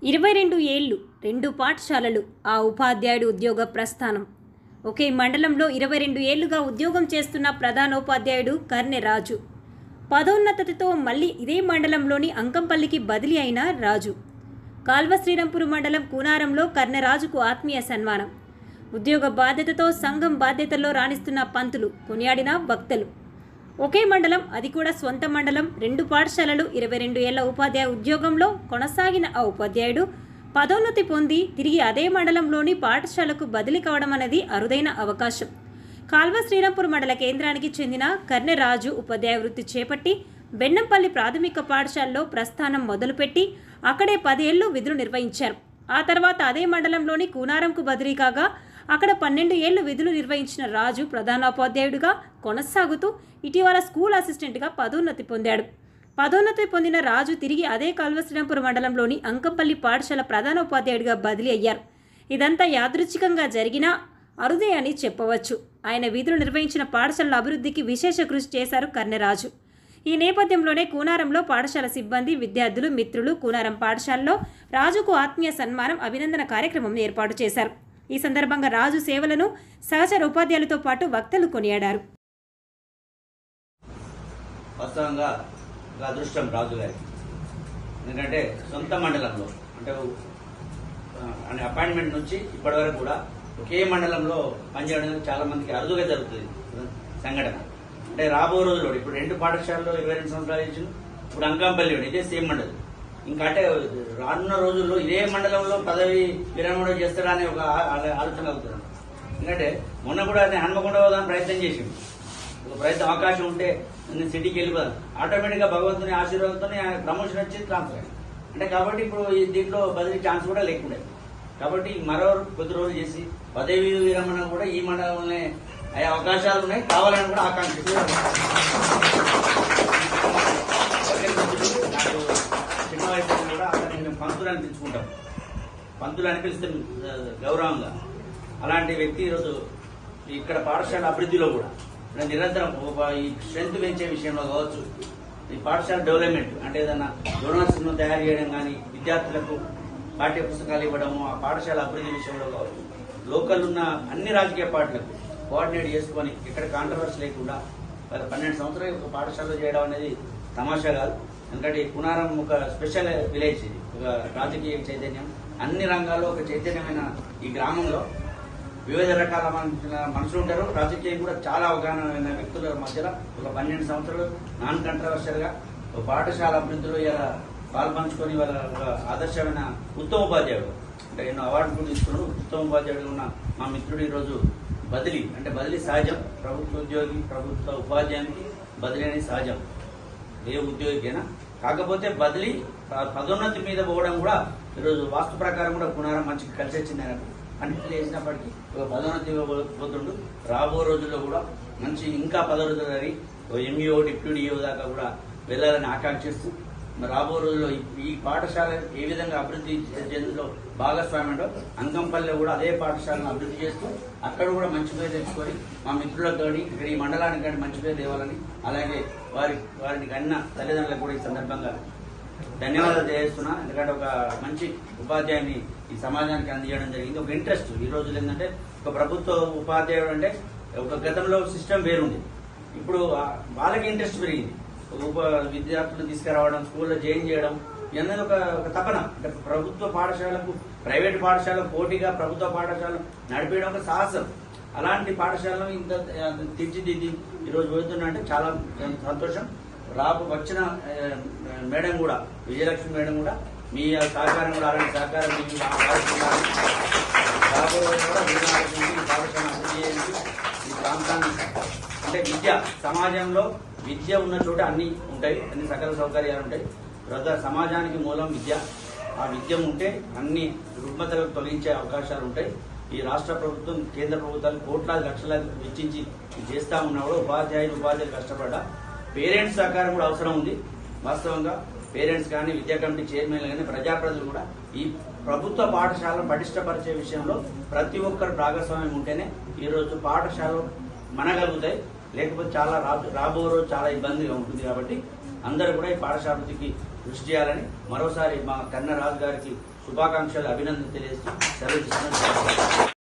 22 ఏళ్ళు 2 పాఠశాలలు ఆ ఉపాధ్యాయుడు ఉద్యోగ ప్రస్థానం. ఒకే మండలంలో 22 ఏళ్లుగా ఉద్యోగం చేస్తున్న ప్రధానోపాధ్యాయుడు కర్నె రాజు. పదోన్నతితో మళ్ళీ ఇదే మండలంలోని అంకంపల్లికి బదిలీ అయిన రాజు. కాల్వ శ్రీరాంపూర్ మండలం కూనారంలో కర్నె రాజుకు ఆత్మీయ సన్మానం. ఉద్యోగ బాధ్యతతో సంఘం బాధ్యతల్లో రాణిస్తున్న పంతులు, కొనియాడిన భక్తులు. ఒకే మండలం, అది కూడా సొంత మండలం, 2 పాఠశాలలు, 22 ఏళ్ల ఉపాధ్యాయ ఉద్యోగంలో కొనసాగిన ఆ ఉపాధ్యాయుడు పదోన్నతి పొంది తిరిగి అదే మండలంలోని పాఠశాలకు బదిలీ కావడం అనేది అరుదైన అవకాశం. కాల్వ శ్రీరాంపూర్ మండల కేంద్రానికి చెందిన కర్నె రాజు ఉపాధ్యాయ వృత్తి చేపట్టి బెన్నంపల్లి ప్రాథమిక పాఠశాలలో ప్రస్థానం మొదలుపెట్టి అక్కడే 10 ఏళ్లు విధులు నిర్వహించారు. ఆ తర్వాత అదే మండలంలోని కూనారంకు బదిలీ కాగా అక్కడ 12 ఏళ్లు విధులు నిర్వహించిన రాజు ప్రధానోపాధ్యాయుడిగా కొనసాగుతూ ఇటీవల స్కూల్ అసిస్టెంట్గా పదోన్నతి పొందాడు. పదోన్నతి పొందిన రాజు తిరిగి అదే కాల్వ శ్రీరాంపూర్ మండలంలోని అంకంపల్లి పాఠశాల ప్రధానోపాధ్యాయుడిగా బదిలీ అయ్యారు. ఇదంతా యాదృచ్ఛికంగా జరిగినా అరుదే అని చెప్పవచ్చు. ఆయన విధులు నిర్వహించిన పాఠశాలల అభివృద్ధికి విశేష కృషి చేశారు కర్నె రాజు. ఈ నేపథ్యంలోనే కూనారంలో పాఠశాల సిబ్బంది, విద్యార్థులు, మిత్రులు కూనారం పాఠశాలలో రాజుకు ఆత్మీయ సన్మానం, అభినందన కార్యక్రమం ఏర్పాటు చేశారు. ఈ సందర్భంగా రాజు సేవలను సహచర ఉపాధ్యాయులతో పాటు వక్తలు కొనియాడారు. వాస్తవంగా అదృష్టం రాజు గారికి, ఎందుకంటే సొంత మండలంలో అంటే అపాయింట్మెంట్ నుంచి ఇప్పటి వరకు కూడా ఒకే మండలంలో పనిచేయడం చాలా మందికి అరుదుగా జరుగుతుంది సంఘటన. అంటే రాబో రోజుల్లో ఇప్పుడు 2 పాఠశాలలో 22 సంవత్సరాలు ఇచ్చిన, ఇప్పుడు అంకంపల్లి ఇదే సేమ్ మండలం. ఇంకా అంటే రానున్న రోజుల్లో ఇదే మండలంలో పదవి విరమణ చేస్తాడా అనే ఒక ఆలోచన అవుతుంది. ఎందుకంటే మొన్న కూడా హన్మకొండ పోదాని ప్రయత్నం చేసింది. ఒక ప్రయత్నం అవకాశం ఉంటే నేను సిటీకి వెళ్ళిపోదాను, ఆటోమేటిక్గా భగవంతుని ఆశీర్వాదంతో ఆయన ప్రమోషన్ వచ్చి ట్రాన్స్ఫర్ అయ్యింది. అంటే కాబట్టి ఇప్పుడు దీంట్లో బదిలీ ఛాన్స్ కూడా లేకుండా, కాబట్టి మరో కొద్ది రోజులు చేసి పదవి విరమణ కూడా ఈ మండలంలోనే అయ్యే అవకాశాలు ఉన్నాయి, కావాలని కూడా ఆకాంక్షిస్తున్నారు. చిన్న వయసులో కూడా అతన్ని మేము పంతులు అనిపించుకుంటాం, పంతులు అనిపిస్తే గౌరవంగా. అలాంటి వ్యక్తి ఈరోజు ఇక్కడ పాఠశాల అభివృద్ధిలో కూడా నిరంతరం ఈ స్ట్రెంత్ పెంచే విషయంలో కావచ్చు, ఈ పాఠశాల డెవలప్మెంట్ అంటే ఏదైనా డోనర్స్ను తయారు చేయడం కానీ, విద్యార్థులకు పాఠ్య పుస్తకాలు ఇవ్వడము, ఆ పాఠశాల అభివృద్ధి విషయంలో కావచ్చు, లోకల్ ఉన్న అన్ని రాజకీయ పార్టీలకు కోఆర్డినేట్ చేసుకొని ఇక్కడ కాంట్రవర్సీ లేకుండా 12 సంవత్సరాలు ఒక పాఠశాలలో చేయడం అనేది తమాషా కాదు. ఎందుకంటే కునారం ఒక స్పెషల్ విలేజ్, ఇది ఒక రాజకీయ చైతన్యం, అన్ని రంగాల్లో ఒక చైతన్యమైన ఈ గ్రామంలో వివిధ రకాల మనుషులు ఉంటారు. రాజకీయం కూడా చాలా అవగాహన వ్యక్తుల మధ్యలో ఒక 12 సంవత్సరాలు నాన్ కంట్రవర్షియల్గా ఒక పాఠశాల అభివృద్ధిలో ఇలా పాల్పంచుకొని వాళ్ళ ఒక ఆదర్శమైన ఉత్తమ ఉపాధ్యాయుడు, అంటే ఎన్నో అవార్డు కూడా తీసుకున్నాడు. ఉత్తమ ఉపాధ్యాయుడు ఉన్న మా మిత్రుడు ఈరోజు బదిలీ, అంటే బదిలీ సహజం. ప్రభుత్వ ఉద్యోగి, ప్రభుత్వ ఉపాధ్యాయునికి బదిలీ అనేది సహజం, ఏ ఉద్యోగికైనా. కాకపోతే బదిలీ పదోన్నతి మీద పోవడం కూడా ఈరోజు వాస్తు ప్రకారం కూడా పునరం మంచిగా కలిసి వచ్చింది. ఆయనకు అన్నింటి వేసినప్పటికీ ఒక పదోన్నతి పోతుండు. రాబో రోజుల్లో కూడా మంచి ఇంకా పదోన్నతి ఎంఈఓ, డిప్యూటీఓ దాకా కూడా వెళ్ళాలని ఆకాంక్షిస్తూ, రాబో రోజుల్లో ఈ పాఠశాల ఏ విధంగా అభివృద్ధి చెందులో భాగస్వామ్యంలో అంకంపల్లిలో కూడా అదే పాఠశాలను అభివృద్ధి చేస్తూ అక్కడ కూడా మంచి పేరు తెచ్చుకొని మా మిత్రులకు కానీ ఇక్కడ ఈ మండలానికి కానీ మంచి పేరు తేవాలని, అలాగే వారిని కన్నా తల్లిదండ్రులకు కూడా ఈ సందర్భంగా ధన్యవాదాలు తెలియజేస్తున్నా. ఎందుకంటే ఒక మంచి ఉపాధ్యాయుని ఈ సమాజానికి అందించడం జరిగింది. ఒక ఇంట్రెస్ట్ ఈ రోజులు ఏంటంటే ఒక ప్రభుత్వ ఉపాధ్యాయుడు అంటే ఒక గతంలో సిస్టమ్ వేరుంది, ఇప్పుడు వాళ్ళకి ఇంట్రెస్ట్ పెరిగింది. విద్యార్థులను తీసుకురావడం, స్కూల్లో జాయిన్ చేయడం ఇవన్నీ ఒక తపన. అంటే ప్రభుత్వ పాఠశాలకు ప్రైవేట్ పాఠశాలకు పోటీగా ప్రభుత్వ పాఠశాలను నడిపేయడం ఒక సాహసం. అలాంటి పాఠశాలను ఇంత తీర్చిదిద్ది ఈరోజు పోతున్నా అంటే చాలా సంతోషం. వచ్చిన మేడం కూడా, విజయలక్ష్మి మేడం కూడా మీ సహకారం కూడా, అలాంటి సహకారం పాఠశాల ఈ ప్రాంతాన్ని అంటే విద్య, సమాజంలో విద్య ఉన్న చోట అన్ని ఉంటాయి, అన్ని సకల సౌకర్యాలు ఉంటాయి. తర్వాత సమాజానికి మూలం విద్య. ఆ విద్య ఉంటే అన్ని రుగ్మతలకు తొలగించే అవకాశాలు ఉంటాయి. ఈ రాష్ట్ర ప్రభుత్వం, కేంద్ర ప్రభుత్వాలు కోట్లాది లక్షలాది వెచ్చించి చేస్తా ఉన్నప్పుడు ఉపాధ్యాయులు కష్టపడ్డా పేరెంట్స్ సహకారం కూడా అవసరం ఉంది. వాస్తవంగా పేరెంట్స్ కానీ, విద్యా కమిటీ చైర్మన్లు కానీ, ప్రజాప్రతినిధులు కూడా ఈ ప్రభుత్వ పాఠశాలను పటిష్టపరిచే విషయంలో ప్రతి ఒక్కరు భాగస్వామ్యం ఉంటేనే ఈరోజు పాఠశాలలు మనగలుగుతాయి. లేకపోతే చాలా రాబో రోజు చాలా ఇబ్బందిగా ఉంటుంది. కాబట్టి అందరూ కూడా ఈ పాఠశాలకి కృషి చేయాలని మరోసారి మా కన్నరాజు గారికి శుభాకాంక్షలు, అభినందనలు తెలియజేస్తూ సెలవు తీసుకున్నాను.